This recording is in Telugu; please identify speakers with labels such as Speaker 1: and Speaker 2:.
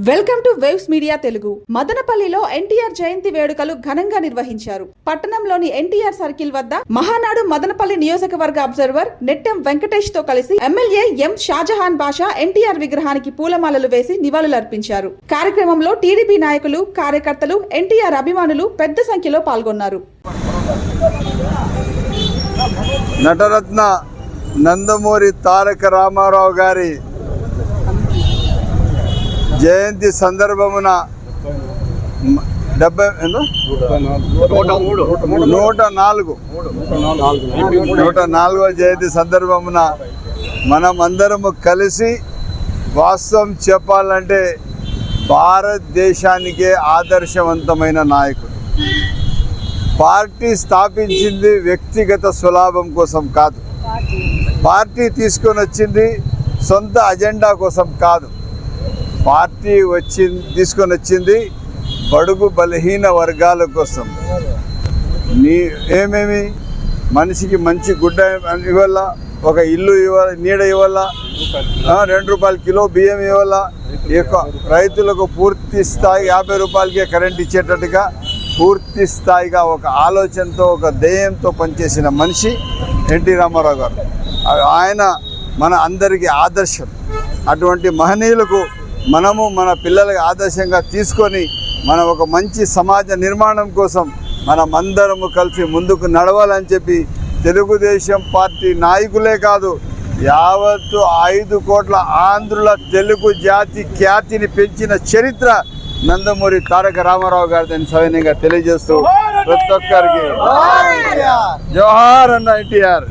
Speaker 1: Welcome to waves media Telugu. మదనపల్లిలో ఎన్టీఆర్ జయంతి వేడుకలు ఘనంగా నిర్వహించారు. పట్టణంలోని ఎన్టీఆర్ సర్కిల్ వద్ద మహానాడు మదనపల్లి నియోజకవర్గ అబ్జర్వర్ నెట్టెం వెంకటేష్ తో కలిసి ఎమ్మెల్యే ఎం షాజహాన్ బాషా ఎన్టీఆర్ విగ్రహానికి పూలమాలలు వేసి నివాళులర్పించారు. కార్యక్రమంలో టీడీపీ నాయకులు, కార్యకర్తలు, ఎన్టీఆర్ అభిమానులు పెద్ద సంఖ్యలో పాల్గొన్నారు.
Speaker 2: నటరత్న నందమూరి తారక రామారావు గారి జయంతి సందర్భమున 104వ జయంతి సందర్భమున మనం అందరము కలిసి వాస్తవం చెప్పాలంటే భారతదేశానికే ఆదర్శవంతమైన నాయకుడు. పార్టీ స్థాపించింది వ్యక్తిగత స్వలాభం కోసం కాదు, పార్టీ తీసుకొని వచ్చింది సొంత అజెండా కోసం కాదు. పార్టీ తీసుకొని వచ్చింది బడుగు బలహీన వర్గాల కోసం. ఏమేమి మనిషికి మంచి గుడ్డ ఇవ్వాల, ఒక ఇల్లు ఇవ్వాలి, నీడ ఇవ్వాల, 2 రూపాయల కిలో బియ్యం ఇవ్వాల, రైతులకు పూర్తి స్థాయి 50 రూపాయలకే కరెంట్ ఇచ్చేటట్టుగా పూర్తి స్థాయిగా ఒక ఆలోచనతో, ఒక ధ్యేయంతో పనిచేసిన మనిషి ఎన్టీ రామారావు గారు. ఆయన మన అందరికీ ఆదర్శం. అటువంటి మహనీయులకు మనము మన పిల్లలకి ఆదర్శంగా తీసుకొని మనం ఒక మంచి సమాజ నిర్మాణం కోసం మనం అందరము కలిసి ముందుకు నడవాలని చెప్పి తెలుగుదేశం పార్టీ నాయకులే కాదు, యావత్తు 5 కోట్ల ఆంధ్రుల తెలుగు జాతి ఖ్యాతిని పెంచిన చరిత్ర నందమూరి తారక రామారావు గారిని సవినయంగా తెలియజేస్తూ ప్రతి ఒక్కరికి జోహార్ అన్న ఎన్టీఆర్.